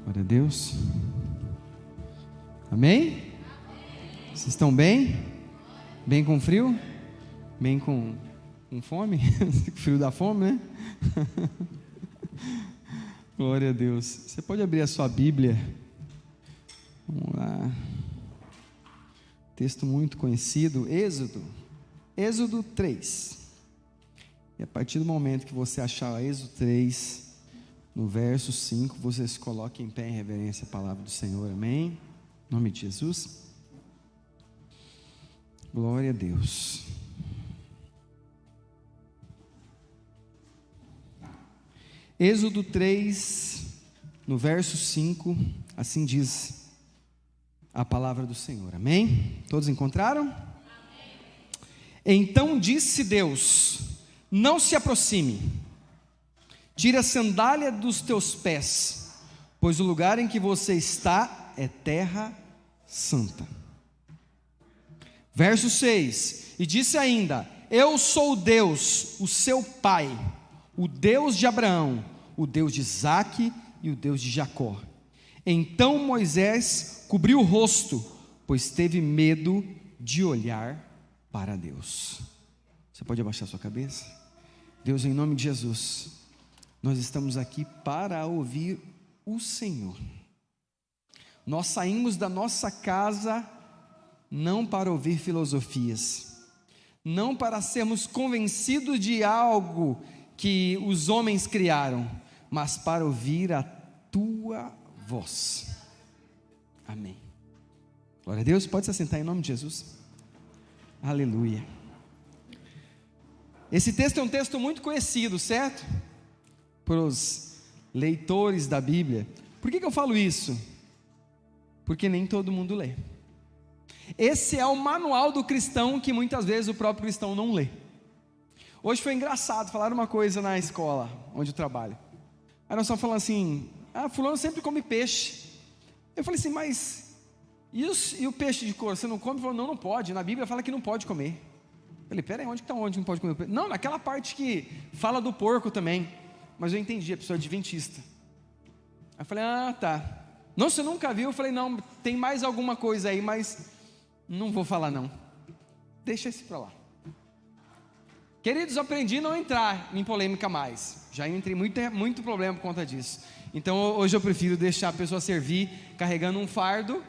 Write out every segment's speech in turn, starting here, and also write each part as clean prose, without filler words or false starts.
Glória a Deus. Amém? Vocês estão bem? Bem com frio? Bem com fome? Frio da fome, né? Glória a Deus. Você pode abrir a sua Bíblia. Vamos lá. Texto muito conhecido, Êxodo 3. E a partir do momento que você achar Êxodo 3, no verso 5, você se coloca em pé em reverência à palavra do Senhor, amém? Em nome de Jesus. Glória a Deus. Êxodo 3, no verso 5, assim diz a palavra do Senhor, amém? Todos encontraram? Amém. Então disse Deus: não se aproxime, tira a sandália dos teus pés, pois o lugar em que você está é terra santa. Verso 6, e disse ainda: eu sou Deus, o seu pai, o Deus de Abraão, o Deus de Isaque e o Deus de Jacó. Então Moisés cobriu o rosto, pois teve medo de olhar para Deus. Você pode abaixar sua cabeça? Deus, em nome de Jesus, nós estamos aqui para ouvir o Senhor. Nós saímos da nossa casa não para ouvir filosofias, não para sermos convencidos de algo que os homens criaram, mas para ouvir a tua voz. Amém. Glória a Deus. Pode se assentar em nome de Jesus. Aleluia. Esse texto é um texto muito conhecido, certo? Para os leitores da Bíblia. Por que eu falo isso? Porque nem todo mundo lê. Esse é o manual do cristão que muitas vezes o próprio cristão não lê. Hoje foi engraçado, falaram uma coisa na escola onde eu trabalho. Aí nós estamos falando assim: fulano sempre come peixe. Eu falei assim, mas e o peixe de cor, você não come? Ele falou, não pode, na Bíblia fala que não pode comer. Eu falei, peraí, onde não pode comer peixe? Não, naquela parte que fala do porco também. Mas eu entendi, a pessoa é adventista. Aí eu falei, tá. Não, você nunca viu? Eu falei, não, tem mais alguma coisa aí, mas não vou falar não. Deixa esse para lá. Queridos, eu aprendi a não entrar em polêmica mais. Já entrei muito problema por conta disso. Então hoje eu prefiro deixar a pessoa servir carregando um fardo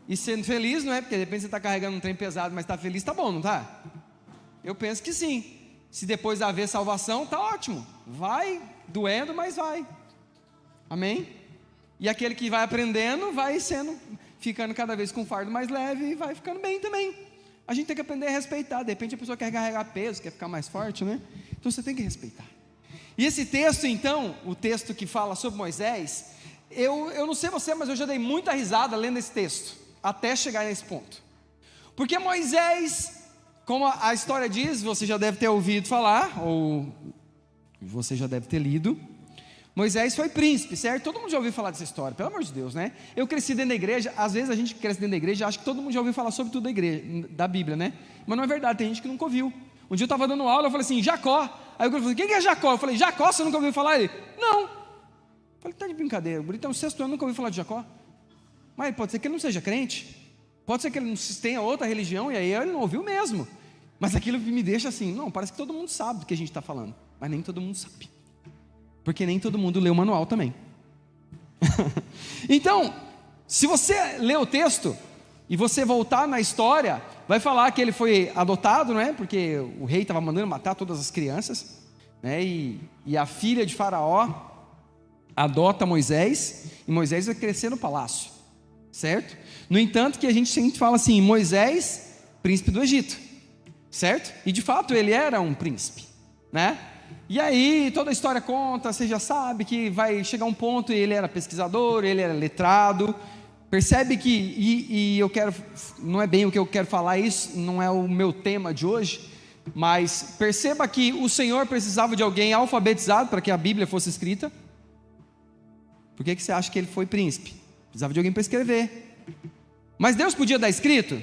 e sendo feliz, não é? Porque de repente você está carregando um trem pesado, mas está feliz, tá bom, não tá? Eu penso que sim. Se depois haver salvação, tá ótimo. Vai doendo, mas vai. Amém? E aquele que vai aprendendo, vai ficando cada vez com um fardo mais leve e vai ficando bem também. A gente tem que aprender a respeitar. De repente a pessoa quer carregar peso, quer ficar mais forte, né? Então você tem que respeitar. E esse texto então, o texto que fala sobre Moisés, eu não sei você, mas eu já dei muita risada lendo esse texto, até chegar nesse ponto. Porque Moisés, como a história diz, você já deve ter ouvido falar, ou você já deve ter lido, Moisés foi príncipe, certo? Todo mundo já ouviu falar dessa história, pelo amor de Deus, né? Eu cresci dentro da igreja, às vezes a gente cresce dentro da igreja, acha que todo mundo já ouviu falar sobre tudo da igreja, da Bíblia, né? Mas não é verdade, tem gente que nunca ouviu. Um dia eu estava dando aula, eu falei assim, Jacó. Aí eu falei, quem é Jacó? Eu falei, Jacó, você nunca ouviu falar? Ele, não. Eu falei, tá de brincadeira, o bonito é o sexto ano, nunca ouviu falar de Jacó. Mas pode ser que ele não seja crente, pode ser que ele não tenha outra religião, e aí ele não ouviu mesmo. Mas aquilo me deixa assim, não, parece que todo mundo sabe do que a gente está falando, mas nem todo mundo sabe. Porque nem todo mundo lê o manual também. Então, se você ler o texto e você voltar na história, vai falar que ele foi adotado, não é? Porque o rei estava mandando matar todas as crianças, né? E a filha de Faraó adota Moisés, e Moisés vai crescer no palácio, certo? No entanto, que a gente sempre fala assim, Moisés, príncipe do Egito, certo? E de fato ele era um príncipe, né? E aí toda a história conta, você já sabe que vai chegar um ponto, e ele era pesquisador, ele era letrado. Percebe que, e eu quero, não é bem o que eu quero falar, isso não é o meu tema de hoje, mas perceba que o Senhor precisava de alguém alfabetizado para que a Bíblia fosse escrita. Por que você acha que ele foi príncipe? Precisava de alguém para escrever. Mas Deus podia dar escrito?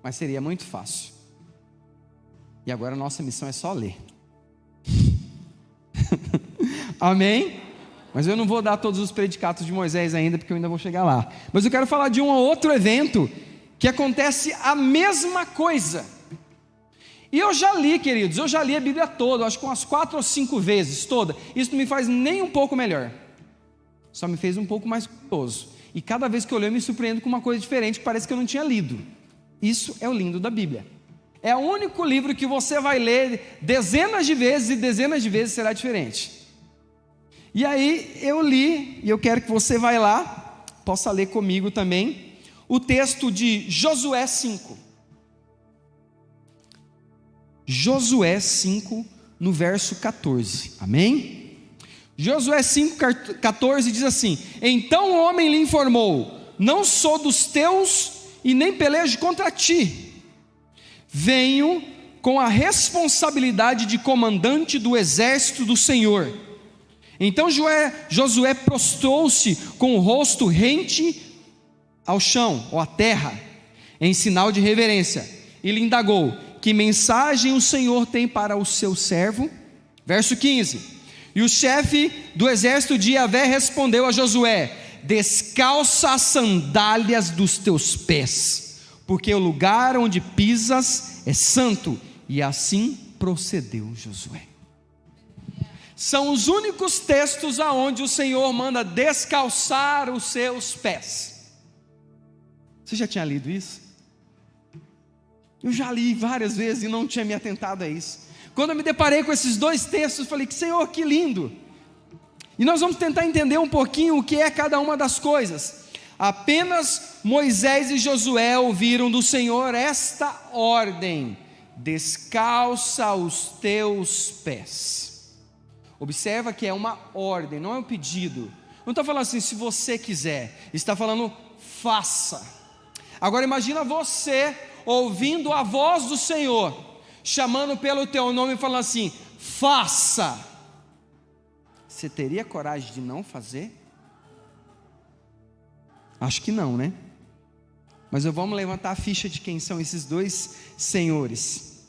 Mas seria muito fácil. E agora a nossa missão é só ler. Amém? Mas eu não vou dar todos os predicados de Moisés ainda, porque eu ainda vou chegar lá. Mas eu quero falar de um outro evento que acontece a mesma coisa. E eu já li, queridos, eu já li a Bíblia toda, acho que umas 4 ou 5 vezes toda. Isso não me faz nem um pouco melhor, só me fez um pouco mais curioso. E cada vez que eu leio eu me surpreendo com uma coisa diferente que parece que eu não tinha lido. Isso é o lindo da Bíblia. É o único livro que você vai ler dezenas de vezes e dezenas de vezes será diferente. E aí eu li, e eu quero que você vá lá, possa ler comigo também, o texto de Josué 5. Josué 5, no verso 14, amém? Josué 5, 14 diz assim: então o homem lhe informou, não sou dos teus e nem pelejo contra ti, venho com a responsabilidade de comandante do exército do Senhor. Então Josué prostrou-se com o rosto rente ao chão, ou à terra, em sinal de reverência, e lhe indagou: que mensagem o Senhor tem para o seu servo? Verso 15: e o chefe do exército de Javé respondeu a Josué: descalça as sandálias dos teus pés, porque o lugar onde pisas é santo. E assim procedeu Josué. São os únicos textos aonde o Senhor manda descalçar os seus pés. Você já tinha lido isso? Eu já li várias vezes e não tinha me atentado a isso. Quando eu me deparei com esses 2 textos, eu falei: Senhor, que lindo! E nós vamos tentar entender um pouquinho o que é cada uma das coisas. Apenas Moisés e Josué ouviram do Senhor esta ordem: descalça os teus pés. Observa que é uma ordem, não é um pedido. Não está falando assim, se você quiser, está falando, faça. Agora imagina você ouvindo a voz do Senhor, chamando pelo teu nome e falando assim: faça. Você teria coragem de não fazer? Acho que não, né? Mas vamos levantar a ficha de quem são esses 2 senhores.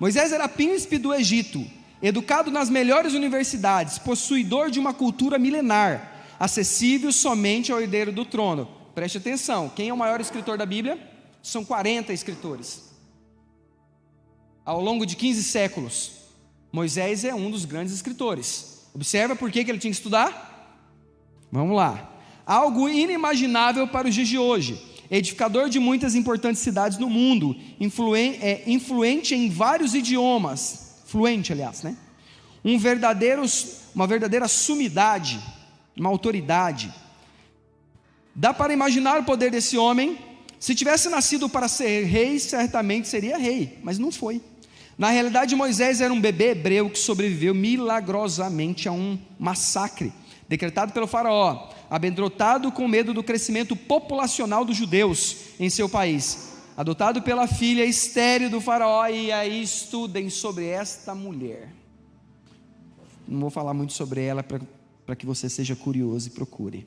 Moisés era príncipe do Egito, educado nas melhores universidades, possuidor de uma cultura milenar, acessível somente ao herdeiro do trono. Preste atenção, quem é o maior escritor da Bíblia? São 40 escritores. Ao longo de 15 séculos, Moisés é um dos grandes escritores. Observa por que ele tinha que estudar? Vamos lá. Algo inimaginável para os dias de hoje. Edificador de muitas importantes cidades no mundo, influente em vários idiomas, fluente, aliás, né? Uma verdadeira sumidade, uma autoridade. Dá para imaginar o poder desse homem. Se tivesse nascido para ser rei, certamente seria rei, mas não foi. Na realidade, Moisés era um bebê hebreu que sobreviveu milagrosamente a um massacre decretado pelo faraó, amedrontado com medo do crescimento populacional dos judeus em seu país, adotado pela filha estéril do faraó. E aí estudem sobre esta mulher. Não vou falar muito sobre ela para que você seja curioso e procure.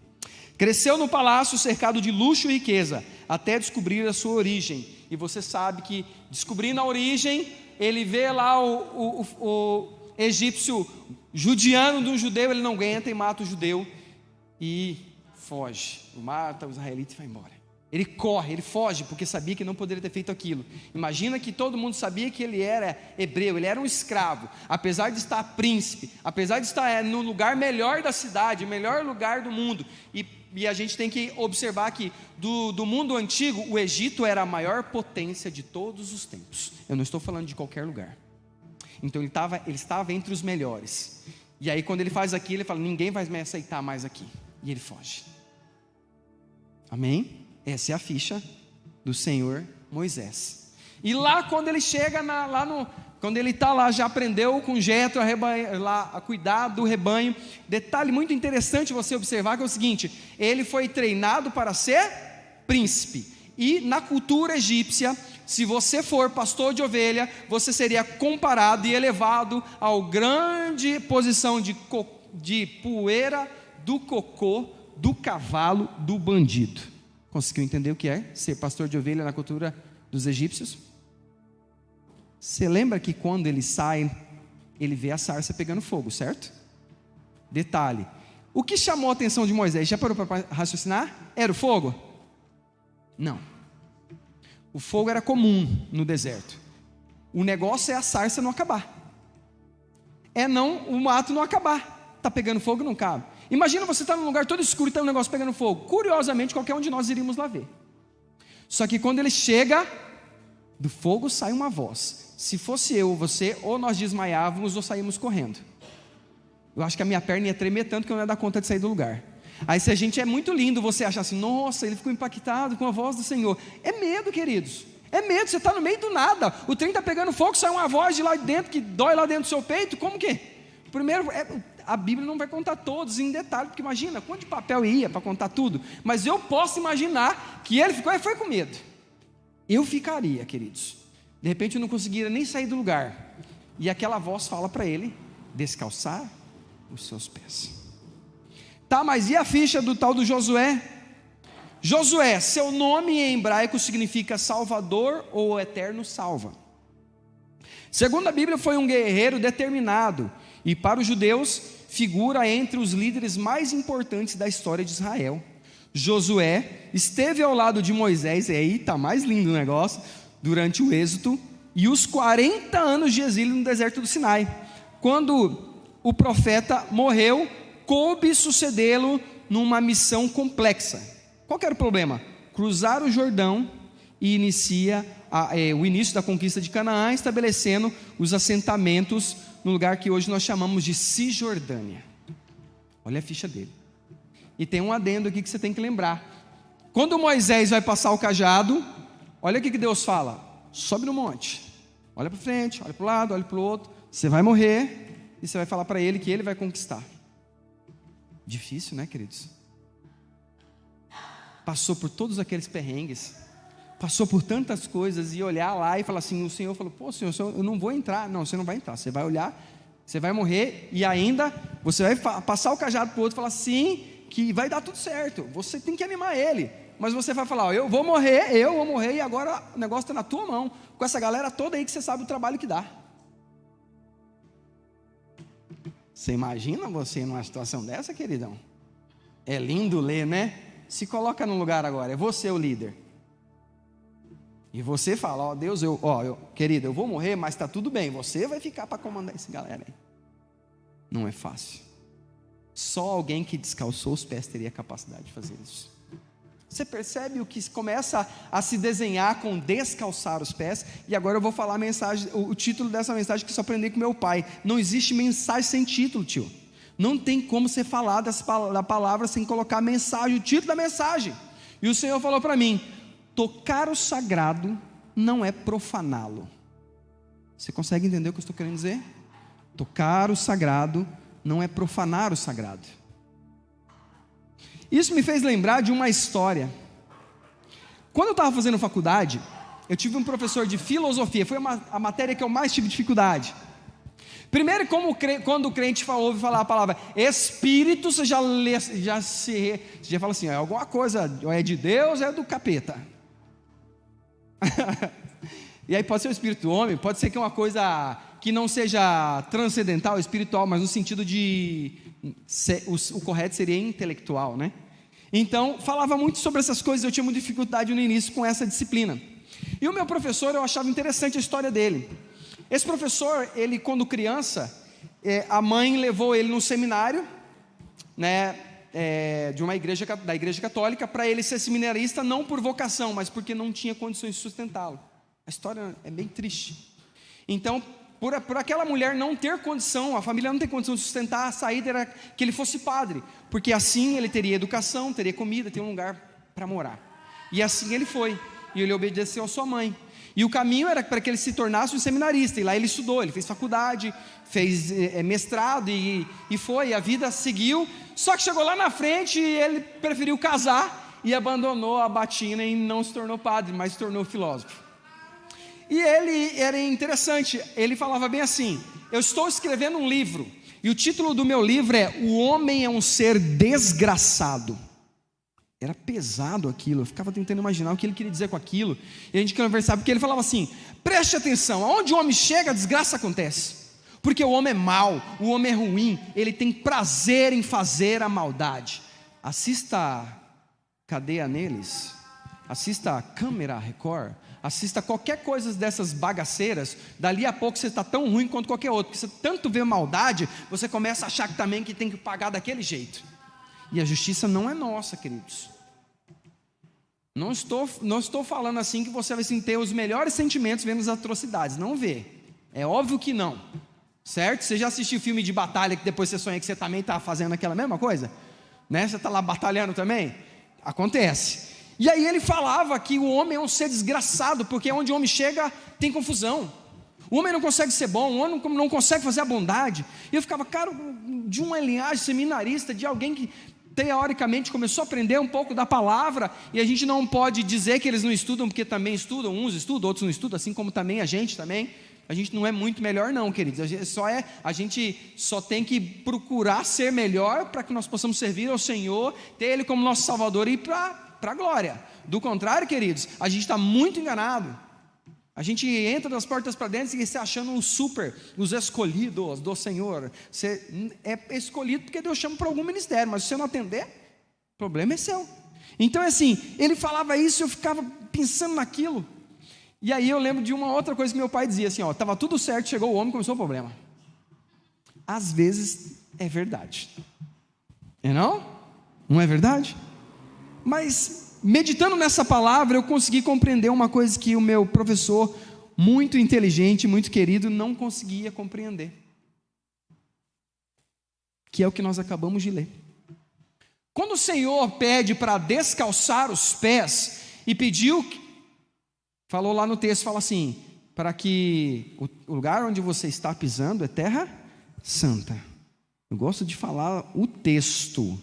Cresceu no palácio cercado de luxo e riqueza, até descobrir a sua origem. E você sabe que, descobrindo a origem, ele vê lá o egípcio judiando de um judeu, ele não aguenta e mata o judeu e foge. Mata o israelita e vai embora. Ele corre, ele foge, porque sabia que não poderia ter feito aquilo. Imagina que todo mundo sabia que ele era hebreu, ele era um escravo, apesar de estar príncipe, apesar de estar no lugar melhor da cidade, melhor lugar do mundo. E a gente tem que observar que do mundo antigo, o Egito era a maior potência de todos os tempos. Eu não estou falando de qualquer lugar. Então ele estava entre os melhores. E aí quando ele faz aquilo, ele fala: ninguém vai me aceitar mais aqui. E ele foge. Amém? Essa é a ficha do Senhor Moisés. E lá quando ele chega quando ele está lá, já aprendeu com Jetro a cuidar do rebanho. Detalhe muito interessante você observar, que é o seguinte: ele foi treinado para ser príncipe. E na cultura egípcia, se você for pastor de ovelha, você seria comparado e elevado à grande posição de poeira do cocô do cavalo do bandido. Conseguiu entender o que é ser pastor de ovelha na cultura dos egípcios? Você lembra que quando ele sai, ele vê a sarça pegando fogo, certo? Detalhe: O que chamou a atenção de Moisés? Já parou para raciocinar? Era o fogo? Não. O fogo era comum no deserto. O negócio é a sarça não acabar. O mato não acabar. Está pegando fogo, não cabe. Imagina você estar num lugar todo escuro e está um negócio pegando fogo. Curiosamente, qualquer um de nós iríamos lá ver. Só que quando ele chega, do fogo sai uma voz. Se fosse eu ou você, ou nós desmaiávamos ou saímos correndo. Eu acho que a minha perna ia tremer tanto que eu não ia dar conta de sair do lugar. Aí se a gente é muito lindo, você achar assim, nossa, ele ficou impactado com a voz do Senhor. É medo, queridos. É medo, você está no meio do nada. O trem está pegando fogo, sai uma voz de lá dentro que dói lá dentro do seu peito. Como que? Primeiro, a Bíblia não vai contar todos em detalhe, porque imagina quanto de papel ia para contar tudo. Mas eu posso imaginar que ele foi com medo. Eu ficaria, queridos. De repente eu não conseguiria nem sair do lugar. E aquela voz fala para ele descalçar os seus pés. Tá, mas e a ficha do tal do Josué? Josué, seu nome em hebraico significa Salvador ou Eterno Salva. Segundo a Bíblia, foi um guerreiro determinado e para os judeus figura entre os líderes mais importantes da história de Israel. Josué esteve ao lado de Moisés, e aí está mais lindo o negócio, durante o êxodo e os 40 anos de exílio no deserto do Sinai. Quando o profeta morreu, coube sucedê-lo numa missão complexa. Qual que era o problema? Cruzar o Jordão e inicia o início da conquista de Canaã, estabelecendo os assentamentos no lugar que hoje nós chamamos de Cisjordânia. Olha a ficha dele. E tem um adendo aqui que você tem que lembrar. Quando Moisés vai passar o cajado, olha o que Deus fala: sobe no monte, olha para frente, olha para o lado, olha para o outro, você vai morrer e você vai falar para ele que ele vai conquistar. Difícil, né, queridos? Passou por todos aqueles perrengues, passou por tantas coisas, e olhar lá e falar assim, o Senhor falou, pô Senhor, eu não vou entrar. Não, você não vai entrar, você vai olhar, você vai morrer, e ainda você vai passar o cajado para o outro e falar assim, que vai dar tudo certo. Você tem que animar ele, mas você vai falar, eu vou morrer, e agora o negócio está na tua mão, com essa galera toda aí que você sabe o trabalho que dá. Você imagina você numa situação dessa, queridão? É lindo ler, né? Se coloca no lugar agora, é você o líder. E você fala, ó Deus, querido, eu vou morrer, mas está tudo bem, você vai ficar para comandar essa galera aí. Não é fácil. Só alguém que descalçou os pés teria a capacidade de fazer isso. Você percebe o que começa a se desenhar com descalçar os pés? E agora eu vou falar a mensagem, o título dessa mensagem que eu só aprendi com meu pai. Não existe mensagem sem título, tio. Não tem como você falar da palavra sem colocar a mensagem, o título da mensagem. E o Senhor falou para mim, tocar o sagrado não é profaná-lo. Você consegue entender o que eu estou querendo dizer? Tocar o sagrado não é profanar o sagrado. Isso me fez lembrar de uma história. Quando eu estava fazendo faculdade, eu tive um professor de filosofia, foi a matéria que eu mais tive dificuldade. Primeiro, quando o crente ouve falar a palavra Espírito, você já fala assim, é alguma coisa, ou é de Deus, ou é do capeta. E aí pode ser o Espírito do homem, pode ser que é uma coisa que não seja transcendental, espiritual, mas no sentido de, o correto seria intelectual, né? Então, falava muito sobre essas coisas, eu tinha muita dificuldade no início com essa disciplina. E o meu professor, eu achava interessante a história dele. Esse professor, ele quando criança, a mãe levou ele num seminário, né, da igreja católica, para ele ser seminarista, não por vocação, mas porque não tinha condições de sustentá-lo. A história é bem triste. Então, por aquela mulher não ter condição, a família não tem condição de sustentar, a saída era que ele fosse padre, porque assim ele teria educação, teria comida, teria um lugar para morar. E assim ele foi, e ele obedeceu a sua mãe. E o caminho era para que ele se tornasse um seminarista, e lá ele estudou, ele fez faculdade, fez mestrado, e a vida seguiu. Só que chegou lá na frente, e ele preferiu casar, e abandonou a batina, e não se tornou padre, mas se tornou filósofo. E ele era interessante, ele falava bem assim, eu estou escrevendo um livro, e o título do meu livro é O Homem é um Ser Desgraçado. Era pesado aquilo, eu ficava tentando imaginar o que ele queria dizer com aquilo, e a gente conversava, porque ele falava assim, preste atenção, aonde o homem chega, a desgraça acontece. Porque o homem é mau, o homem é ruim, ele tem prazer em fazer a maldade. Assista a Cadeia neles, assista a Câmera Record, assista qualquer coisa dessas bagaceiras. Dali a pouco você está tão ruim quanto qualquer outro, porque você tanto vê maldade, você começa a achar que também que tem que pagar daquele jeito. E a justiça não é nossa, queridos. Não estou falando assim que você vai ter os melhores sentimentos vendo as atrocidades, não vê, é óbvio que não, certo? Você já assistiu filme de batalha que depois você sonha que você também está fazendo aquela mesma coisa? Né? Você está lá batalhando também? Acontece. E aí ele falava que o homem é um ser desgraçado, porque onde o homem chega tem confusão. O homem não consegue ser bom, o homem não consegue fazer a bondade. E eu ficava, cara, de uma linhagem seminarista, de alguém que teoricamente começou a aprender um pouco da palavra, e a gente não pode dizer que eles não estudam, porque também estudam, uns estudam, outros não estudam, assim como também a gente não é muito melhor não, queridos, a gente só tem que procurar ser melhor, para que nós possamos servir ao Senhor, ter Ele como nosso Salvador e ir para a glória. Do contrário, queridos, a gente está muito enganado. A gente entra das portas para dentro e está achando os escolhidos do Senhor. Você é escolhido porque Deus chama para algum ministério, mas se você não atender, o problema é seu. Então é assim, ele falava isso e eu ficava pensando naquilo. E aí eu lembro de uma outra coisa que meu pai dizia assim, estava tudo certo, chegou o homem, começou o problema. Às vezes é verdade. Não? Não é verdade? Mas meditando nessa palavra, eu consegui compreender uma coisa que o meu professor, muito inteligente, muito querido, não conseguia compreender, que é o que nós acabamos de ler. Quando o Senhor pede para descalçar os pés, e pediu, falou lá no texto, fala assim, para que o lugar onde você está pisando é terra santa. Eu gosto de falar o texto.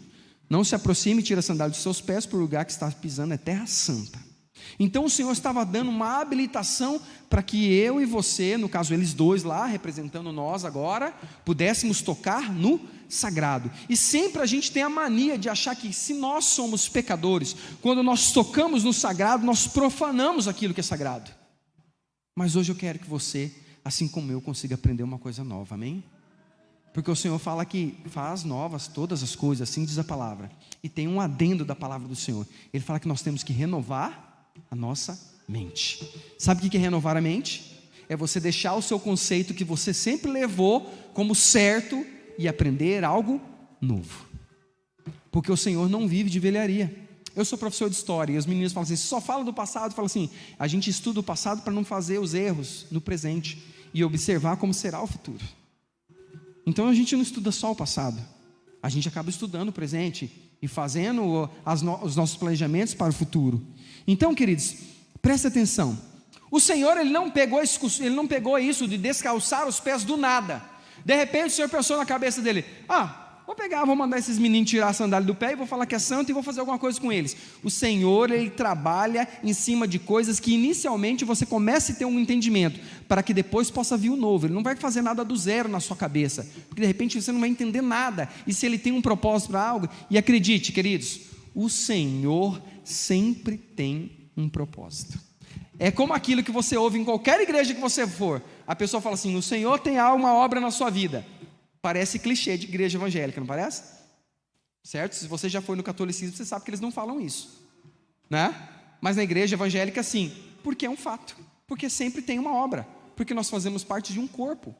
Não se aproxime e tire a sandália dos seus pés, porque o lugar que está pisando é terra santa. Então o Senhor estava dando uma habilitação para que eu e você, no caso eles dois lá, representando nós agora, pudéssemos tocar no sagrado. E sempre a gente tem a mania de achar que se nós somos pecadores, quando nós tocamos no sagrado, nós profanamos aquilo que é sagrado. Mas hoje eu quero que você, assim como eu, consiga aprender uma coisa nova, amém? Porque o Senhor fala que faz novas todas as coisas, assim diz a palavra. E tem um adendo da palavra do Senhor. Ele fala que nós temos que renovar a nossa mente. Sabe o que é renovar a mente? É você deixar o seu conceito que você sempre levou como certo e aprender algo novo. Porque o Senhor não vive de velharia. Eu sou professor de história e os meninos falam assim, só fala do passado, fala assim, a gente estuda o passado para não fazer os erros no presente e observar como será o futuro. Então a gente não estuda só o passado, a gente acaba estudando o presente e fazendo os nossos planejamentos para o futuro. Então, queridos, presta atenção. O Senhor ele não pegou isso de descalçar os pés do nada. De repente o Senhor pensou na cabeça dele, vou mandar esses meninos tirar a sandália do pé e vou falar que é santo e vou fazer alguma coisa com eles. O Senhor, Ele trabalha em cima de coisas que inicialmente você comece a ter um entendimento, para que depois possa vir o novo. Ele não vai fazer nada do zero na sua cabeça, porque de repente você não vai entender nada, e se Ele tem um propósito para algo, e acredite, queridos, o Senhor sempre tem um propósito. É como aquilo que você ouve em qualquer igreja que você for, a pessoa fala assim, o Senhor tem uma obra na sua vida. Parece clichê de igreja evangélica, não parece? Certo? Se você já foi no catolicismo, você sabe que eles não falam isso, né? Mas na igreja evangélica sim, porque é um fato, porque sempre tem uma obra, porque nós fazemos parte de um corpo,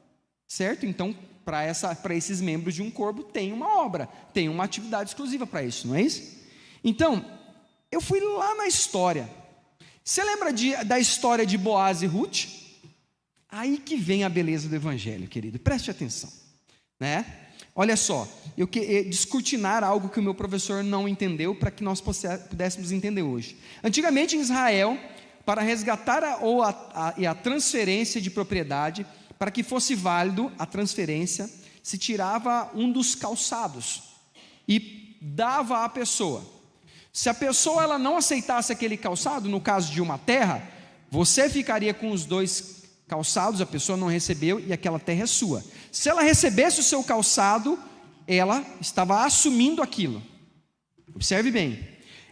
certo? Então, para esses membros de um corpo, tem uma obra, tem uma atividade exclusiva para isso, não é isso? Então, eu fui lá na história. Você lembra da história de Boaz e Ruth? Aí que vem a beleza do evangelho, querido, preste atenção. Né? Olha só, eu queria descortinar algo que o meu professor não entendeu, para que nós pudéssemos entender hoje. Antigamente em Israel, para resgatar a transferência de propriedade, para que fosse válido a transferência, se tirava um dos calçados e dava à pessoa. Se a pessoa ela não aceitasse aquele calçado, no caso de uma terra, você ficaria com os dois calçados, a pessoa não recebeu e aquela terra é sua. Se ela recebesse o seu calçado, ela estava assumindo aquilo. Observe bem,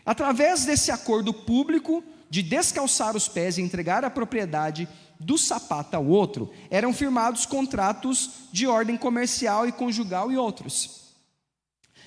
através desse acordo público de descalçar os pés e entregar a propriedade, do sapato ao outro, eram firmados contratos de ordem comercial e conjugal e outros.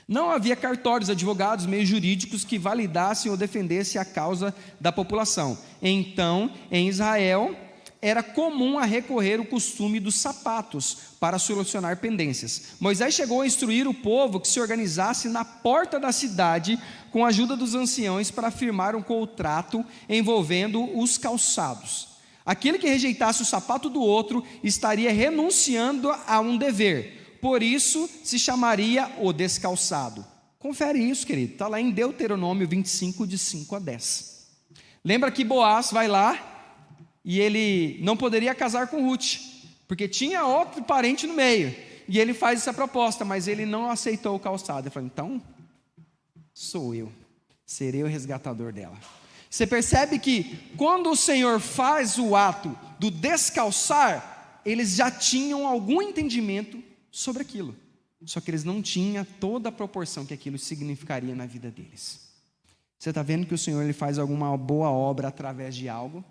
Não havia cartórios, advogados, meios jurídicos que validassem ou defendessem a causa da população. Então, em Israel, era comum a recorrer o costume dos sapatos para solucionar pendências. Moisés chegou a instruir o povo que se organizasse na porta da cidade com a ajuda dos anciãos para firmar um contrato envolvendo os calçados. Aquele que rejeitasse o sapato do outro estaria renunciando a um dever. Por isso se chamaria o descalçado. Confere isso, querido. Está lá em Deuteronômio 25, de 5 a 10. Lembra que Boaz vai lá e ele não poderia casar com Ruth, porque tinha outro parente no meio. E ele faz essa proposta, mas ele não aceitou o calçado. Ele falou, então, sou eu. Serei o resgatador dela. Você percebe que quando o Senhor faz o ato do descalçar, eles já tinham algum entendimento sobre aquilo, só que eles não tinham toda a proporção que aquilo significaria na vida deles. Você está vendo que o Senhor ele faz alguma boa obra através de algo?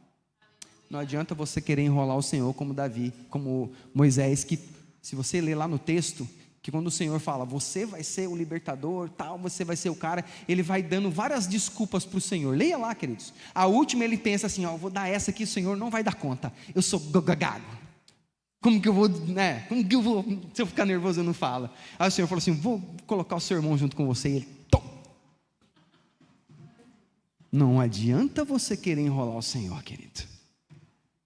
Não adianta você querer enrolar o Senhor como Davi, como Moisés, que se você ler lá no texto, que quando o Senhor fala, você vai ser o libertador, tal, você vai ser o cara, ele vai dando várias desculpas para o Senhor. Leia lá, queridos. A última ele pensa assim, vou dar essa aqui, o Senhor não vai dar conta, eu sou gago. Como que eu vou, se eu ficar nervoso eu não falo. Aí o Senhor falou assim, vou colocar o seu irmão junto com você, e ele, não adianta você querer enrolar o Senhor, querido.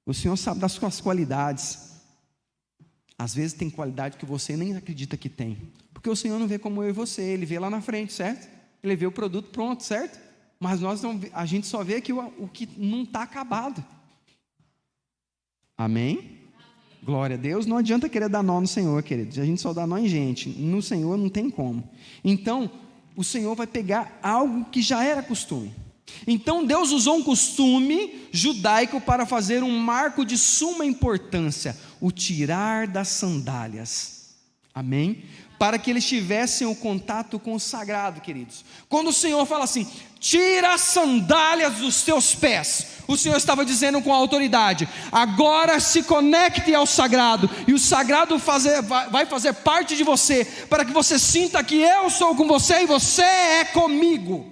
O Senhor sabe das suas qualidades. Às vezes tem qualidade que você nem acredita que tem, porque o Senhor não vê como eu e você, Ele vê lá na frente, certo? Ele vê o produto pronto, certo? Mas a gente só vê aqui o que não está acabado. Amém? Glória a Deus. Não adianta querer dar nó no Senhor, queridos. A gente só dá nó em gente. No Senhor não tem como. Então, o Senhor vai pegar algo que já era costume. Então, Deus usou um costume judaico para fazer um marco de suma importância: o tirar das sandálias. Amém? Para que eles tivessem o contato com o sagrado, queridos. Quando o Senhor fala assim, tira as sandálias dos teus pés, o Senhor estava dizendo com autoridade, agora se conecte ao sagrado, e o sagrado vai fazer parte de você, para que você sinta que eu sou com você e você é comigo.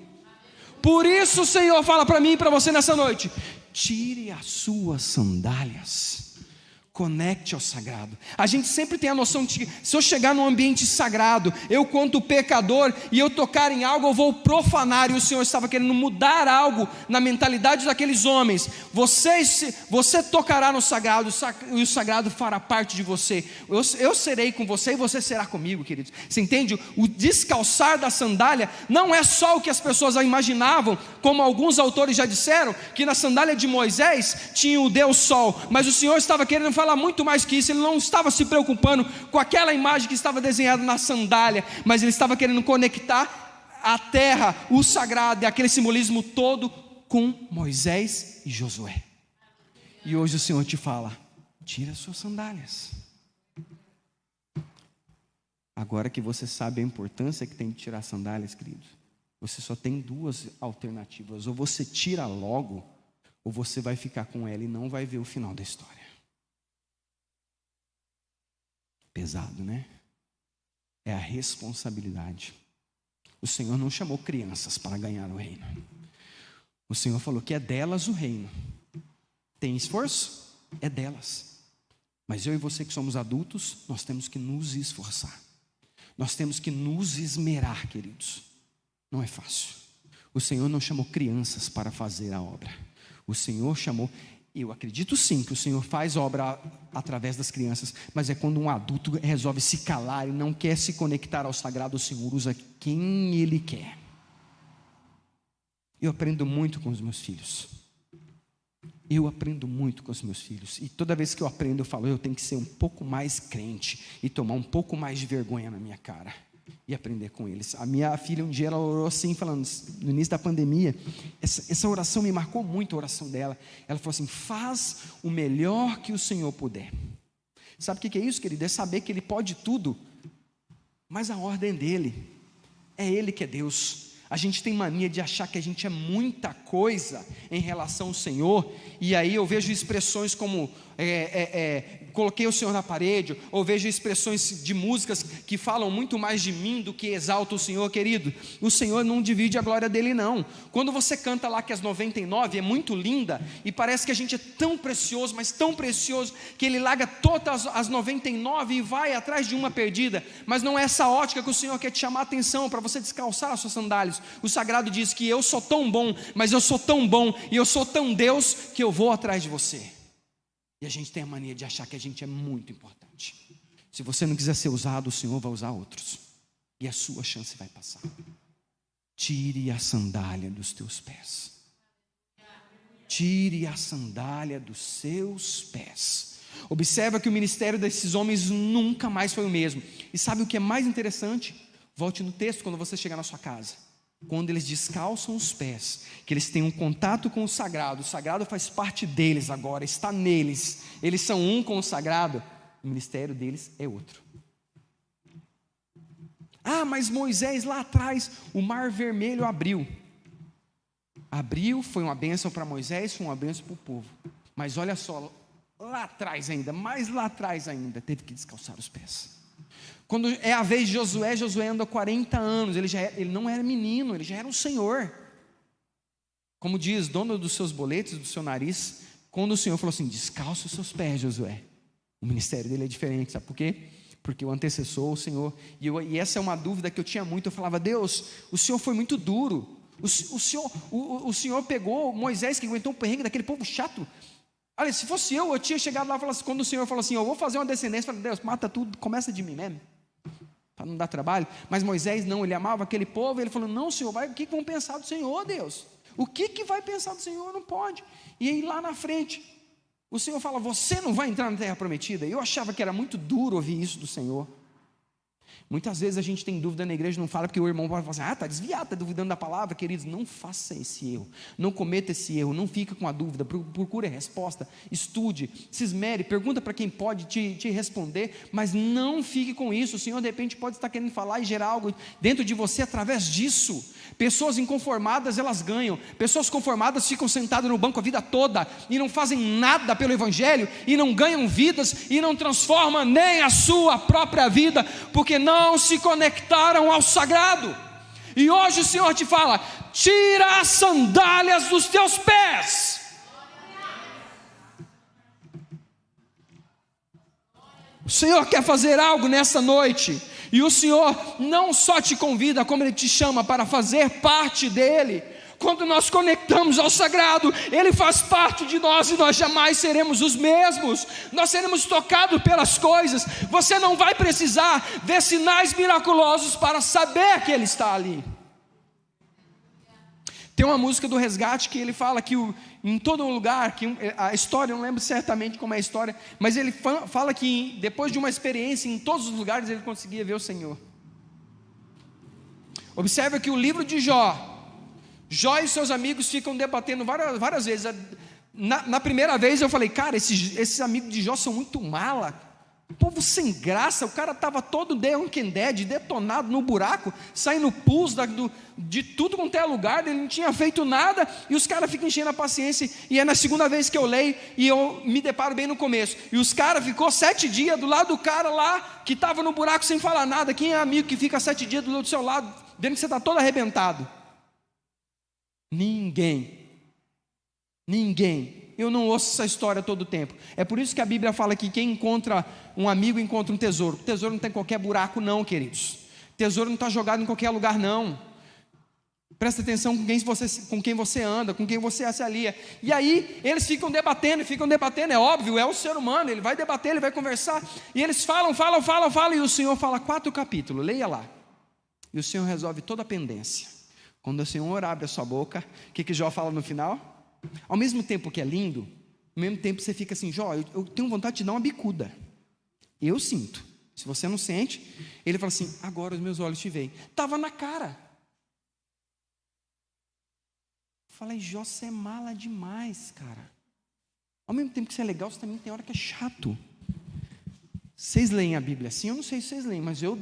Por isso o Senhor fala para mim e para você nessa noite, tire as suas sandálias, conecte ao sagrado. A gente sempre tem a noção de que se eu chegar num ambiente sagrado, eu quanto pecador, e eu tocar em algo, eu vou profanar. E o Senhor estava querendo mudar algo na mentalidade daqueles homens. Você tocará no sagrado, e o sagrado fará parte de você. Eu serei com você e você será comigo, queridos. Você entende? O descalçar da sandália não é só o que as pessoas imaginavam, como alguns autores já disseram, que na sandália de Moisés tinha o Deus Sol, mas o Senhor estava querendo falar muito mais que isso. Ele não estava se preocupando com aquela imagem que estava desenhada na sandália, mas ele estava querendo conectar a terra, o sagrado e aquele simbolismo todo com Moisés e Josué. E hoje o Senhor te fala, tira as suas sandálias. Agora que você sabe a importância que tem de tirar sandálias, queridos, você só tem duas alternativas: ou você tira logo, ou você vai ficar com ela e não vai ver o final da história. Pesado, né? É a responsabilidade. O Senhor não chamou crianças para ganhar o reino. O Senhor falou que é delas o reino. Tem esforço? É delas. Mas eu e você que somos adultos, nós temos que nos esforçar. Nós temos que nos esmerar, queridos. Não é fácil. O Senhor não chamou crianças para fazer a obra. O Senhor chamou... Eu acredito sim que o Senhor faz obra através das crianças, mas é quando um adulto resolve se calar e não quer se conectar ao sagrado, o Senhor usa quem Ele quer. Eu aprendo muito com os meus filhos. E toda vez que eu aprendo, eu falo, eu tenho que ser um pouco mais crente e tomar um pouco mais de vergonha na minha cara e aprender com eles. A minha filha um dia ela orou assim, falando no início da pandemia, essa oração me marcou muito, a oração dela. Ela falou assim, faz o melhor que o Senhor puder. Sabe o que é isso, querido? É saber que Ele pode tudo, mas a ordem dele, é Ele que é Deus. A gente tem mania de achar que a gente é muita coisa em relação ao Senhor, e aí eu vejo expressões como coloquei o Senhor na parede, ou vejo expressões de músicas que falam muito mais de mim do que exaltam o Senhor. Querido, o Senhor não divide a glória dele não. Quando você canta lá que as 99 é muito linda, e parece que a gente é tão precioso, mas tão precioso, que ele larga todas as 99 e vai atrás de uma perdida, mas não é essa ótica que o Senhor quer te chamar a atenção, para você descalçar as suas sandálias. O sagrado diz que eu sou tão bom, mas eu sou tão bom, e eu sou tão Deus, que eu vou atrás de você. E a gente tem a mania de achar que a gente é muito importante. Se você não quiser ser usado, o Senhor vai usar outros, e a sua chance vai passar. Tire a sandália dos teus pés. Tire a sandália dos seus pés. Observa que o ministério desses homens nunca mais foi o mesmo. E sabe o que é mais interessante? Volte no texto quando você chegar na sua casa. Quando eles descalçam os pés, que eles têm um contato com o sagrado faz parte deles agora, está neles, eles são um com o sagrado, o ministério deles é outro. Mas Moisés lá atrás, o mar vermelho abriu, foi uma bênção para Moisés, foi uma bênção para o povo, mas olha só, lá atrás ainda, mais lá atrás ainda, teve que descalçar os pés. Quando é a vez de Josué, Josué anda 40 anos, ele não era menino, ele já era um senhor. Como diz, dono dos seus boletos, do seu nariz, quando o Senhor falou assim, descalça os seus pés, Josué. O ministério dele é diferente, sabe por quê? Porque o antecessor, o Senhor, e essa é uma dúvida que eu tinha muito, eu falava, Deus, o Senhor foi muito duro, o Senhor pegou Moisés, que aguentou o perrengue daquele povo chato. Olha, se fosse eu tinha chegado lá e falado assim, quando o Senhor falou assim, eu vou fazer uma descendência, eu falei, Deus, mata tudo, começa de mim mesmo, para não dar trabalho. Mas Moisés não, ele amava aquele povo, ele falou, não Senhor, o que vão pensar do Senhor, Deus? O que vai pensar do Senhor? Não pode. E aí lá na frente, o Senhor fala, você não vai entrar na terra prometida. Eu achava que era muito duro ouvir isso do Senhor. Muitas vezes a gente tem dúvida na igreja, não fala porque o irmão pode falar assim, está desviado, está duvidando da palavra. Queridos, não faça esse erro, não cometa esse erro, não fica com a dúvida, procure a resposta, estude, se esmere, pergunta para quem pode te responder, mas não fique com isso. O Senhor de repente pode estar querendo falar e gerar algo dentro de você através disso. Pessoas inconformadas, elas ganham. Pessoas conformadas ficam sentadas no banco a vida toda e não fazem nada pelo evangelho, e não ganham vidas, e não transformam nem a sua própria vida, porque não se conectaram ao sagrado. E hoje o Senhor te fala, tira as sandálias dos teus pés. O Senhor quer fazer algo nessa noite, e o Senhor não só te convida, como Ele te chama para fazer parte dEle. Quando nós conectamos ao sagrado, Ele faz parte de nós, e nós jamais seremos os mesmos. Nós seremos tocados pelas coisas. Você não vai precisar ver sinais miraculosos para saber que Ele está ali. Tem uma música do Resgate que ele fala que em todo lugar, que a história, eu não lembro certamente como é a história, mas ele fala que depois de uma experiência, em todos os lugares ele conseguia ver o Senhor. Observa que o livro de Jó e seus amigos ficam debatendo várias vezes. Na primeira vez eu falei, cara, esses amigos de Jó são muito mala, povo sem graça. O cara estava todo detonado no buraco, saindo pus de tudo quanto é lugar, ele não tinha feito nada, e os caras ficam enchendo a paciência. E é na segunda vez que eu leio, e eu me deparo bem no começo, e os caras ficou 7 dias do lado do cara lá, que estava no buraco sem falar nada. Quem é amigo que fica 7 dias do seu lado, vendo que você está todo arrebentado? Ninguém. Eu não ouço essa história todo o tempo. É por isso que a Bíblia fala que quem encontra um amigo encontra um tesouro. O tesouro não tem qualquer buraco não, queridos. O tesouro não está jogado em qualquer lugar não. Presta atenção com quem você anda, com quem você se alia. E aí eles ficam debatendo, é óbvio, é o ser humano, ele vai debater, ele vai conversar, e eles falam, e o Senhor fala 4 capítulos, leia lá. E o Senhor resolve toda a pendência. Quando o Senhor abre a sua boca, o que Jó fala no final? Ao mesmo tempo que é lindo, ao mesmo tempo você fica assim, Jó, eu tenho vontade de dar uma bicuda. Eu sinto. Se você não sente, ele fala assim, agora os meus olhos te veem. Estava na cara. Eu falei, Jó, você é mala demais, cara. Ao mesmo tempo que você é legal, você também tem hora que é chato. Vocês leem a Bíblia assim? Eu não sei se vocês leem, mas eu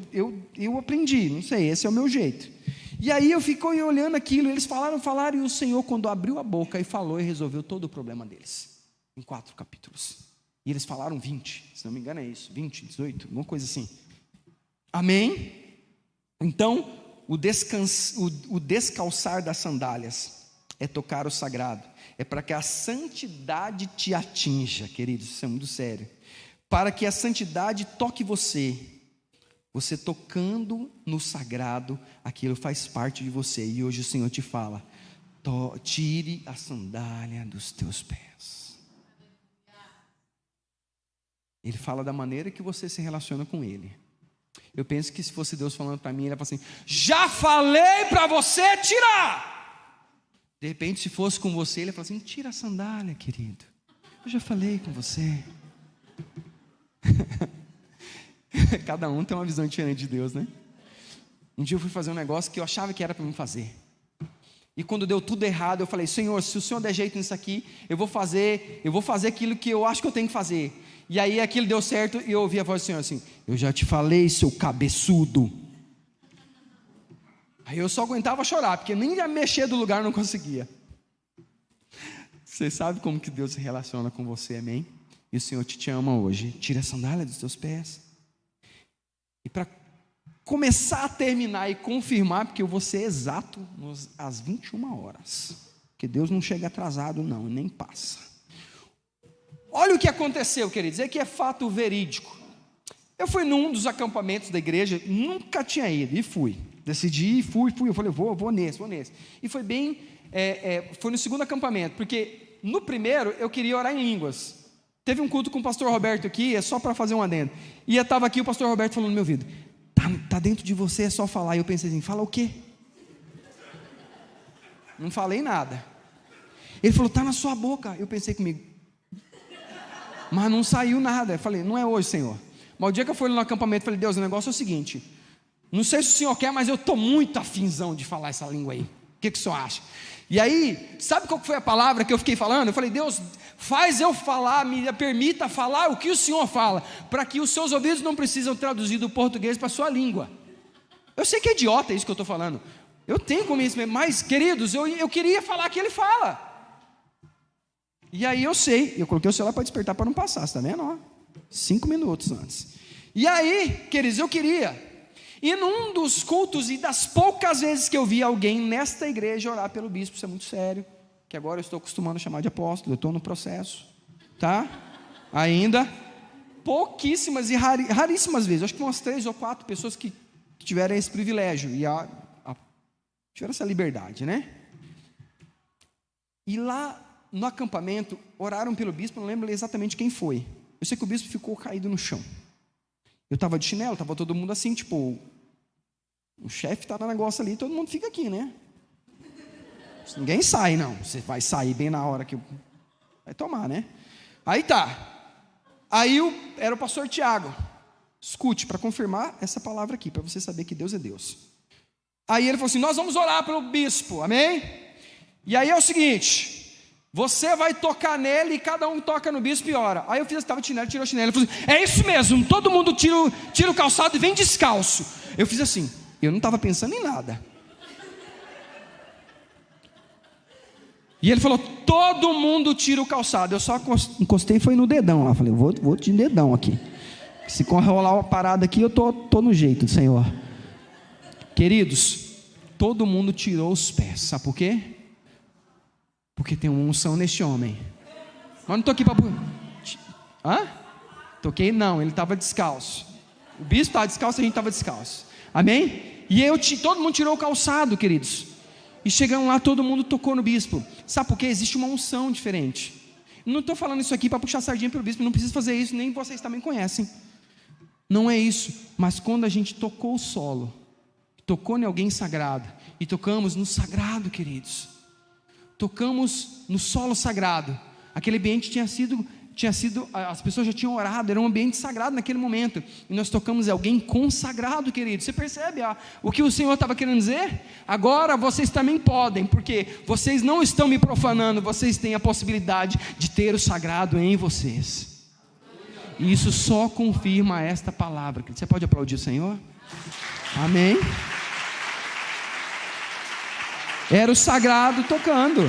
aprendi, não sei, esse é o meu jeito. E aí eu fiquei olhando aquilo, eles falaram, e o Senhor, quando abriu a boca e falou, e resolveu todo o problema deles, em 4 capítulos. E eles falaram 20, se não me engano é isso, 20, 18, alguma coisa assim. Amém? Então, o descalçar das sandálias é tocar o sagrado, é para que a santidade te atinja, queridos, isso é muito sério. Para que a santidade toque você tocando no sagrado, aquilo faz parte de você. E hoje o Senhor te fala: tire a sandália dos teus pés. Ele fala da maneira que você se relaciona com Ele. Eu penso que se fosse Deus falando para mim, Ele ia falar assim: já falei para você tirar. De repente, se fosse com você, Ele ia falar assim: tira a sandália, querido, eu já falei com você. Cada um tem uma visão diferente de Deus, né? Um dia eu fui fazer um negócio que eu achava que era para mim fazer, e quando deu tudo errado, eu falei: Senhor, se o Senhor der jeito nisso aqui, eu vou fazer aquilo que eu acho que eu tenho que fazer. E aí aquilo deu certo, e eu ouvi a voz do Senhor assim: eu já te falei, seu cabeçudo. Aí eu só aguentava chorar, porque nem ia mexer do lugar, não conseguia. Você sabe como que Deus se relaciona com você, amém? E o Senhor te ama hoje. Tira a sandália dos teus pés. E para começar a terminar e confirmar, porque eu vou ser exato às 21 horas, porque Deus não chega atrasado não, nem passa. Olha o que aconteceu, queridos, é que é fato verídico. Eu fui num dos acampamentos da igreja, nunca tinha ido, e fui. Decidi, fui, eu falei: vou nesse. E foi bem, foi no segundo acampamento, porque no primeiro eu queria orar em línguas. Teve um culto com o pastor Roberto aqui, é só para fazer um adendo. E eu estava aqui, o pastor Roberto falando no meu ouvido: tá dentro de você, é só falar. E eu pensei assim: fala o quê? Não falei nada. Ele falou: tá na sua boca. Eu pensei comigo, mas não saiu nada. Eu falei: não é hoje, Senhor. Mas o dia que eu fui no acampamento, eu falei: Deus, o negócio é o seguinte, não sei se o Senhor quer, mas eu estou muito afinzão de falar essa língua aí. O que o Senhor acha? E aí, sabe qual foi a palavra que eu fiquei falando? Eu falei: Deus, faz eu falar, me permita falar o que o Senhor fala, para que os seus ouvidos não precisam traduzir do português para a sua língua. Eu sei que é idiota isso que eu estou falando, eu tenho como isso mesmo, mas queridos, eu queria falar que Ele fala. E aí eu coloquei o celular para despertar, para não passar, você está vendo? Ó, 5 minutos antes. E aí, queridos, eu queria. E num dos cultos, e das poucas vezes que eu vi alguém nesta igreja orar pelo bispo, isso é muito sério, que agora eu estou acostumando a chamar de apóstolo, eu estou no processo, tá? Ainda, pouquíssimas e raríssimas vezes, acho que umas 3 ou 4 pessoas que tiveram esse privilégio, e tiveram essa liberdade, né? E lá no acampamento, oraram pelo bispo, não lembro exatamente quem foi. Eu sei que o bispo ficou caído no chão. Eu estava de chinelo, estava todo mundo assim, tipo, o chefe está no negócio ali, todo mundo fica aqui, né? Ninguém sai, não. Você vai sair bem na hora que vai tomar, né? Aí tá. Aí era o pastor Tiago. Escute, para confirmar essa palavra aqui, para você saber que Deus é Deus. Aí ele falou assim: nós vamos orar pelo bispo, amém? E aí é o seguinte: você vai tocar nele e cada um toca no bispo e ora. Aí eu fiz, estava de chinelo, tirou o chinelo. Eu falei: é isso mesmo, todo mundo tira o calçado e vem descalço. Eu fiz assim, eu não estava pensando em nada. E ele falou: todo mundo tira o calçado. Eu só encostei, foi no dedão lá. Falei: vou de dedão aqui. Se rolar uma parada aqui, eu tô no jeito do Senhor. Queridos, todo mundo tirou os pés. Sabe por quê? Porque tem uma unção neste homem. Mas não estou aqui para... Toquei não, ele estava descalço. O bispo estava descalço, a gente estava descalço. Amém? E todo mundo tirou o calçado, queridos. E chegamos lá, todo mundo tocou no bispo. Sabe por quê? Existe uma unção diferente. Não estou falando isso aqui para puxar sardinha para o bispo, não preciso fazer isso, nem vocês também conhecem. Não é isso. Mas quando a gente tocou o solo, tocou em alguém sagrado, e tocamos no sagrado, queridos, tocamos no solo sagrado. Aquele ambiente tinha sido, as pessoas já tinham orado, era um ambiente sagrado naquele momento, e nós tocamos em alguém consagrado, querido. Você percebe o que o Senhor estava querendo dizer? Agora vocês também podem, porque vocês não estão me profanando, vocês têm a possibilidade de ter o sagrado em vocês, e isso só confirma esta palavra. Você pode aplaudir o Senhor? Amém? Era o sagrado tocando.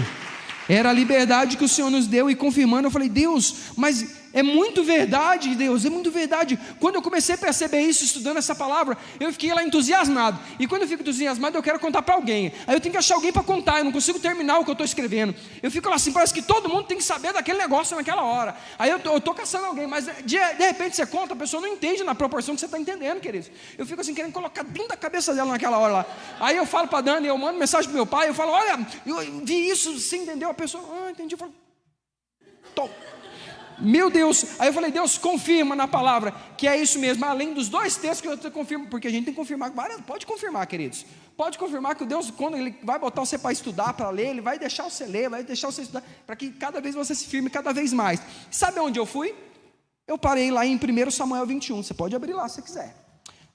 Era a liberdade que o Senhor nos deu e confirmando. Eu falei, Deus, mas é muito verdade, Deus, é muito verdade. Quando eu comecei a perceber isso, estudando essa palavra, eu fiquei lá entusiasmado. E quando eu fico entusiasmado, eu quero contar para alguém. Aí eu tenho que achar alguém para contar, eu não consigo terminar o que eu estou escrevendo. Eu fico lá assim, parece que todo mundo tem que saber daquele negócio naquela hora. Aí eu estou caçando alguém, mas de repente você conta, a pessoa não entende na proporção que você está entendendo, querido. Eu fico assim, querendo colocar dentro da cabeça dela naquela hora lá. Aí eu falo para a Dani, eu mando mensagem para meu pai, eu falo, olha, eu vi isso, você entendeu? A pessoa, entendi, eu falo, tô. Meu Deus, aí eu falei, Deus, confirma na palavra que é isso mesmo, além dos 2 textos que eu te confirmo, porque a gente tem que confirmar, pode confirmar, queridos, pode confirmar que o Deus, quando Ele vai botar você para estudar, para ler, Ele vai deixar você ler, vai deixar você estudar, para que cada vez você se firme cada vez mais. Sabe onde eu fui? Eu parei lá em 1 Samuel 21, você pode abrir lá se você quiser,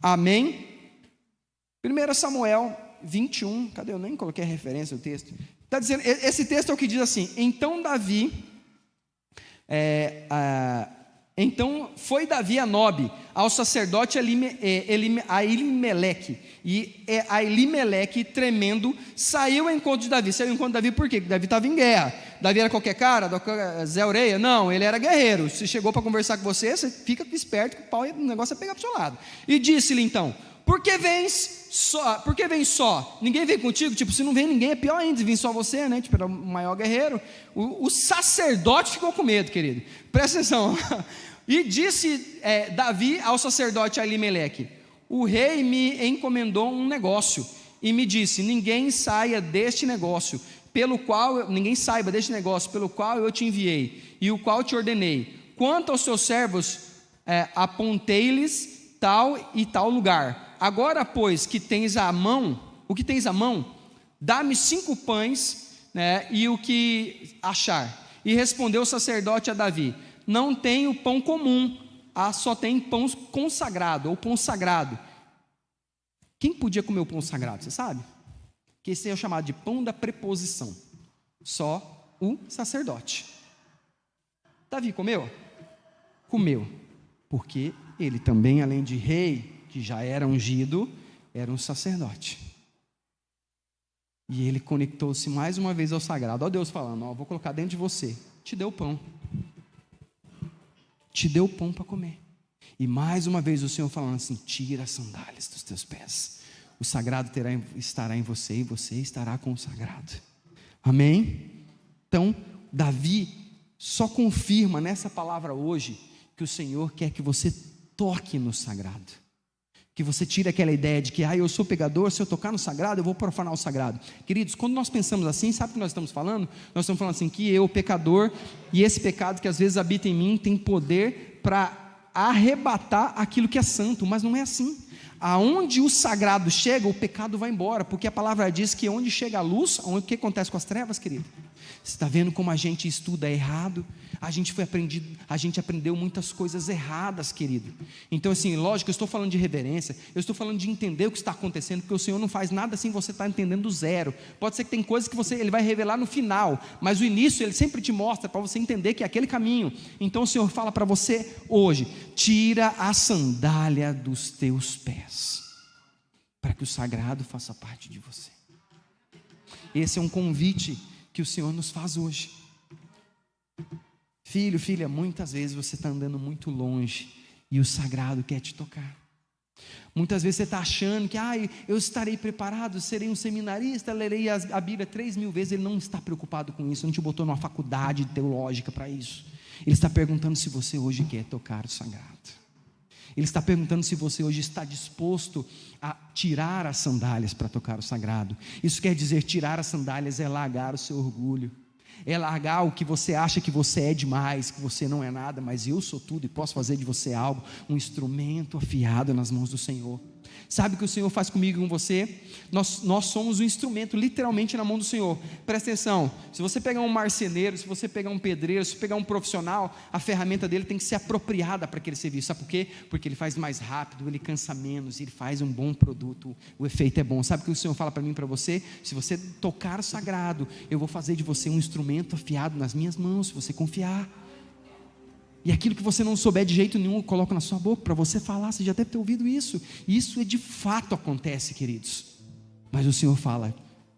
amém? 1 Samuel 21, cadê? Eu nem coloquei a referência do texto, está dizendo, esse texto é o que diz assim, então Davi... Então foi Davi a Nobe, ao sacerdote Ahimelec, e Ahimelec, tremendo, saiu ao encontro de Davi. Saiu ao encontro de Davi por quê? Porque Davi estava em guerra. Davi era qualquer cara, Zé Oreia? Não, ele era guerreiro. Se chegou para conversar com você, você fica esperto que o negócio é pegar para o seu lado. E disse-lhe então, por que vens só? Ninguém vem contigo? Tipo, se não vem ninguém, é pior ainda, se vem só você, né? Tipo, era o maior guerreiro. O sacerdote ficou com medo, querido. Presta atenção. E disse Davi ao sacerdote Ahimelec, o rei me encomendou um negócio, e me disse, ninguém saiba deste negócio, pelo qual eu te enviei, e o qual te ordenei. Quanto aos teus servos, apontei-lhes tal e tal lugar. Agora, pois, o que tens à mão, dá-me 5 pães, né, e o que achar. E respondeu o sacerdote a Davi, não tenho pão comum, só tem pão consagrado, ou pão sagrado. Quem podia comer o pão sagrado, você sabe? Que esse é o chamado de pão da preposição, só o sacerdote. Davi comeu? Comeu, porque ele também, além de rei, que já era ungido, era um sacerdote. E ele conectou-se mais uma vez ao sagrado. Ó Deus falando, vou colocar dentro de você, te deu pão. Te deu pão para comer. E mais uma vez o Senhor falando assim, tira as sandálias dos teus pés. O sagrado estará em você e você estará com o sagrado. Amém? Então, Davi só confirma nessa palavra hoje que o Senhor quer que você toque no sagrado. Que você tire aquela ideia de que eu sou pecador, se eu tocar no sagrado, eu vou profanar o sagrado. Queridos, quando nós pensamos assim, sabe o que nós estamos falando? Nós estamos falando assim, que eu, pecador, e esse pecado que às vezes habita em mim, tem poder para arrebatar aquilo que é santo, mas não é assim. Aonde o sagrado chega, o pecado vai embora, porque a palavra diz que onde chega a luz, o que acontece com as trevas, querido? Você está vendo como a gente estuda errado? A gente aprendeu muitas coisas erradas, querido. Então assim, lógico, eu estou falando de reverência, eu estou falando de entender o que está acontecendo, porque o Senhor não faz nada assim, você está entendendo do zero. Pode ser que tem coisas que Ele vai revelar no final, mas o início Ele sempre te mostra, para você entender que é aquele caminho. Então o Senhor fala para você hoje, tira a sandália dos teus pés, para que o sagrado faça parte de você. Esse é um convite que o Senhor nos faz hoje. Filho, filha, muitas vezes você está andando muito longe e o sagrado quer te tocar. Muitas vezes você está achando que eu estarei preparado, serei um seminarista, lerei a Bíblia 3.000 vezes. Ele não está preocupado com isso, não te botou numa faculdade teológica para isso. Ele está perguntando se você hoje quer tocar o sagrado. Ele está perguntando se você hoje está disposto a tirar as sandálias para tocar o sagrado. Isso quer dizer, tirar as sandálias é largar o seu orgulho, é largar o que você acha que você é demais, que você não é nada, mas eu sou tudo e posso fazer de você algo, um instrumento afiado nas mãos do Senhor. Sabe o que o Senhor faz comigo e com você? Nós somos um instrumento literalmente na mão do Senhor. Presta atenção, se você pegar um marceneiro, se você pegar um pedreiro, se você pegar um profissional, a ferramenta dele tem que ser apropriada para aquele serviço. Sabe por quê? Porque ele faz mais rápido, ele cansa menos, ele faz um bom produto, o efeito é bom. Sabe o que o Senhor fala para mim e para você? Se você tocar o sagrado, eu vou fazer de você um instrumento afiado nas minhas mãos, se você confiar. E aquilo que você não souber de jeito nenhum, eu coloco na sua boca para você falar. Você já deve ter ouvido isso. E isso de fato acontece, queridos. Mas o Senhor fala,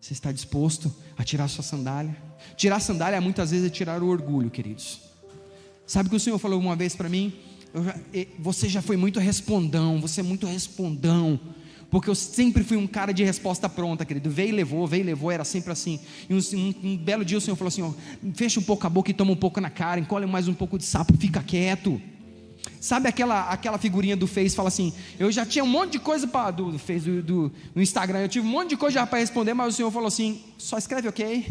Você está disposto a tirar sua sandália? Tirar a sandália muitas vezes é tirar o orgulho, queridos. Sabe o que o Senhor falou uma vez para mim? Você já foi muito respondão, você é muito respondão, porque eu sempre fui um cara de resposta pronta, querido. Veio e levou, era sempre assim. E um belo dia o Senhor falou assim: ó, fecha um pouco a boca e toma um pouco na cara, encolhe mais um pouco de sapo, fica quieto. Sabe aquela figurinha do Face, fala assim: eu já tinha um monte de coisa do Face, no Instagram, eu tive um monte de coisa já para responder, mas o Senhor falou assim: só escreve ok.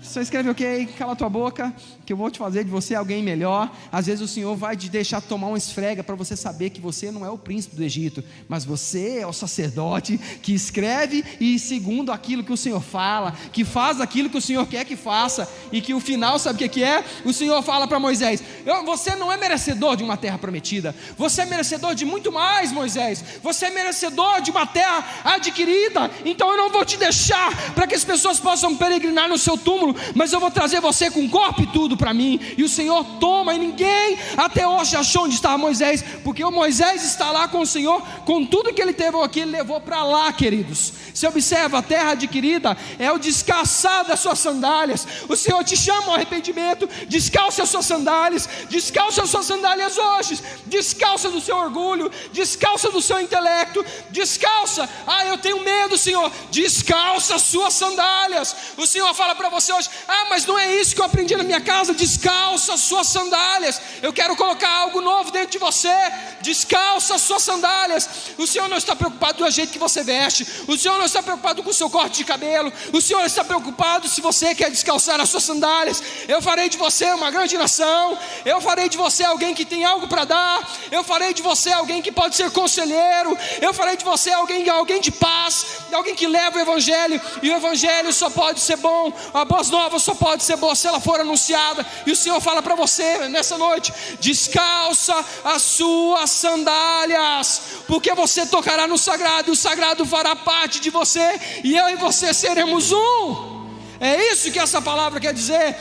Só escreve ok, cala tua boca, que eu vou te fazer de você alguém melhor. Às vezes o Senhor vai te deixar tomar uma esfrega para você saber que você não é o príncipe do Egito, mas você é o sacerdote que escreve e segundo aquilo que o Senhor fala, que faz aquilo que o Senhor quer que faça, e que o final, sabe o que é? O Senhor fala para Moisés: você não é merecedor de uma terra prometida, você é merecedor de muito mais, Moisés. Você é merecedor de uma terra adquirida, então eu não vou te deixar para que as pessoas possam peregrinar no seu túmulo, mas eu vou trazer você com corpo e tudo para mim. E o Senhor toma, e ninguém até hoje achou onde estava Moisés, porque o Moisés está lá com o Senhor, com tudo que ele teve aqui, ele levou para lá, queridos. Você observa, a terra adquirida é o descalçar das suas sandálias. O Senhor te chama ao arrependimento. Descalça as suas sandálias, descalça as suas sandálias hoje, descalça do seu orgulho, descalça do seu intelecto, descalça. Eu tenho medo, Senhor. Descalça as suas sandálias. O Senhor fala para você hoje: mas não é isso que eu aprendi na minha casa. Descalça as suas sandálias. Eu quero colocar algo novo dentro de você. Descalça as suas sandálias. O Senhor não está preocupado do jeito que você veste. O Senhor não está preocupado com o seu corte de cabelo. O Senhor está preocupado se você quer descalçar as suas sandálias. Eu farei de você uma grande nação. Eu farei de você alguém que tem algo para dar. Eu farei de você alguém que pode ser conselheiro. Eu farei de você alguém de paz, alguém que leva o Evangelho. E o Evangelho só pode ser bom, a boas novas só pode ser boa se ela for anunciada. E o Senhor fala para você nessa noite: descalça as suas sandálias, porque você tocará no sagrado, e o sagrado fará parte de você, e eu e você seremos um. É isso que essa palavra quer dizer.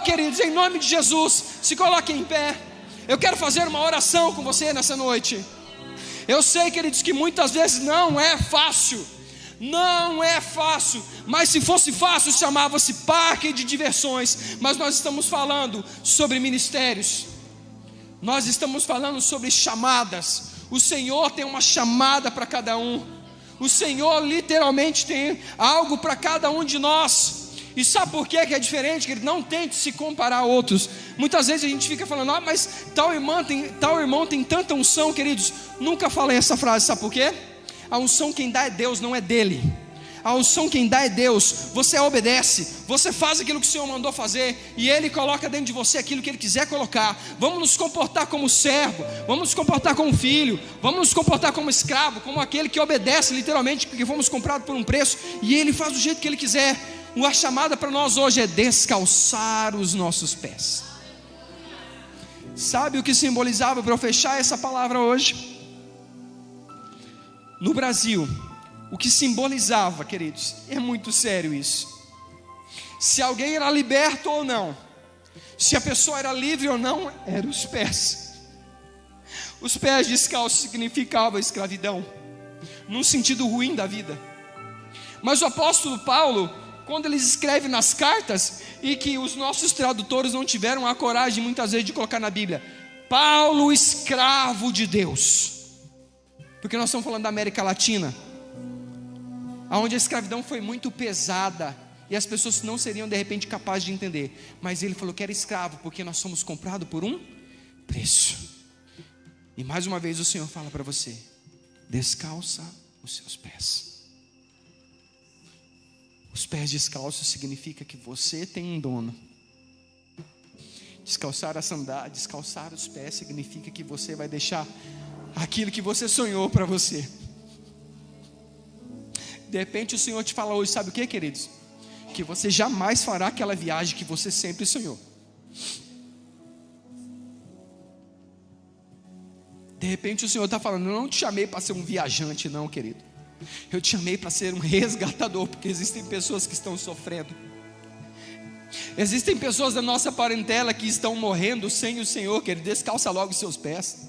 Queridos, em nome de Jesus, se coloquem em pé. Eu quero fazer uma oração com você nessa noite. Eu sei, queridos, que muitas vezes não é fácil. Não é fácil, mas se fosse fácil chamava-se parque de diversões. Mas nós estamos falando sobre ministérios, nós estamos falando sobre chamadas. O Senhor tem uma chamada para cada um. O Senhor literalmente tem algo para cada um de nós. E sabe por que é diferente? Que ele não tente se comparar a outros. Muitas vezes a gente fica falando: mas tal irmão tem tanta unção, queridos. Nunca falei essa frase, sabe por quê? A unção quem dá é Deus, não é dele. A unção quem dá é Deus. Você obedece, você faz aquilo que o Senhor mandou fazer, e Ele coloca dentro de você aquilo que Ele quiser colocar. Vamos nos comportar como servo, vamos nos comportar como filho, vamos nos comportar como escravo, como aquele que obedece literalmente, porque fomos comprados por um preço, e Ele faz do jeito que Ele quiser. A chamada para nós hoje é descalçar os nossos pés. Sabe o que simbolizava, para eu fechar essa palavra hoje? No Brasil, o que simbolizava, queridos, é muito sério isso. Se alguém era liberto ou não, se a pessoa era livre ou não, eram os pés. Os pés descalços significavam escravidão, num sentido ruim da vida. Mas o apóstolo Paulo, quando ele escreve nas cartas, e que os nossos tradutores não tiveram a coragem muitas vezes de colocar na Bíblia: Paulo, escravo de Deus. Porque nós estamos falando da América Latina, onde a escravidão foi muito pesada, e as pessoas não seriam de repente capazes de entender. Mas ele falou que era escravo, porque nós somos comprados por um preço. E mais uma vez o Senhor fala para você: descalça os seus pés. Os pés descalços significa que você tem um dono. Descalçar a sandália, descalçar os pés significa que você vai deixar aquilo que você sonhou para você. De repente o Senhor te fala hoje, sabe o que, queridos? Que você jamais fará aquela viagem que você sempre sonhou. De repente o Senhor está falando: eu não te chamei para ser um viajante não, querido. Eu te chamei para ser um resgatador, porque existem pessoas que estão sofrendo. Existem pessoas da nossa parentela que estão morrendo sem o Senhor, querido. Descalça logo os seus pés.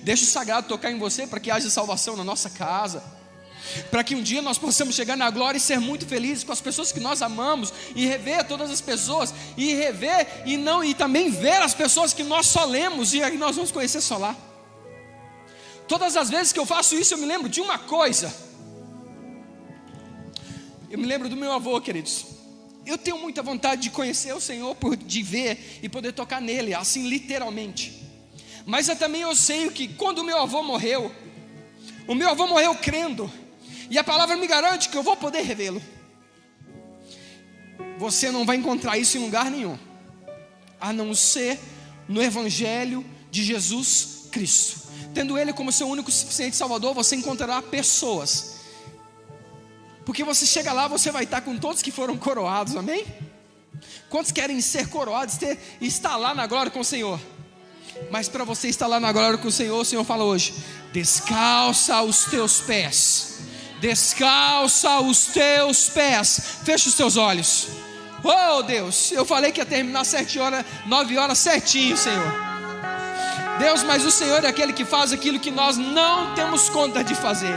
Deixa o sagrado tocar em você para que haja salvação na nossa casa. para que um dia nós possamos chegar na glória e ser muito felizes com as pessoas que nós amamos, e rever todas as pessoas, e rever e também ver as pessoas que nós só lemos e aí nós vamos conhecer só lá. Todas as vezes que eu faço isso, eu me lembro de uma coisa. Eu me lembro do meu avô, queridos. Eu tenho muita vontade de conhecer o Senhor, de ver e poder tocar nele, assim literalmente. Mas eu sei que quando o meu avô morreu crendo, e a palavra me garante que eu vou poder revê-lo. Você não vai encontrar isso em lugar nenhum, a não ser no Evangelho de Jesus Cristo. Tendo Ele como seu único e suficiente Salvador, você encontrará pessoas. Porque você chega lá, você vai estar com todos que foram coroados, amém? Quantos querem ser coroados, estar lá na glória com o Senhor? Mas para você estar lá na glória com o Senhor fala hoje: descalça os teus pés. Descalça os teus pés. Fecha os teus olhos. Oh Deus, eu falei que ia terminar 9 horas certinho, Senhor. Deus, mas o Senhor é aquele que faz aquilo que nós não temos conta de fazer.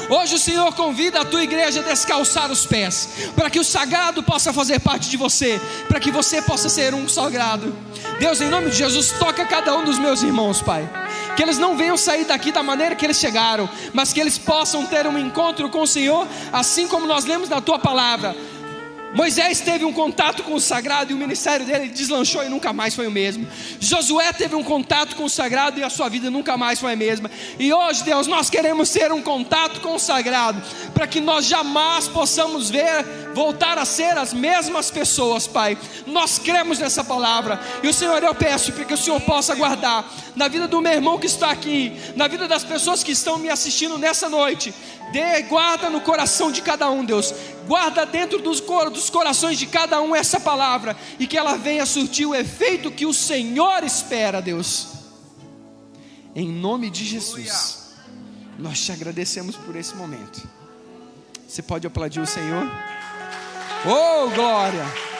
Hoje o Senhor convida a tua igreja a descalçar os pés, para que o sagrado possa fazer parte de você, para que você possa ser um sagrado. Deus, em nome de Jesus, toca cada um dos meus irmãos, Pai. Que eles não venham sair daqui da maneira que eles chegaram, mas que eles possam ter um encontro com o Senhor, assim como nós lemos na tua palavra. Moisés teve um contato com o sagrado e o ministério dele deslanchou e nunca mais foi o mesmo. Josué teve um contato com o sagrado e a sua vida nunca mais foi a mesma. E hoje, Deus, nós queremos ter um contato com o sagrado, para que nós jamais possamos voltar a ser as mesmas pessoas, Pai. Nós cremos nessa palavra. E o Senhor, eu peço para que o Senhor possa guardar na vida do meu irmão que está aqui, na vida das pessoas que estão me assistindo nessa noite. Guarda no coração de cada um, Deus. Guarda dentro dos corações de cada um essa palavra, e que ela venha surtir o efeito que o Senhor espera, Deus. Em nome de Jesus, nós te agradecemos por esse momento. Você pode aplaudir o Senhor? Oh, glória!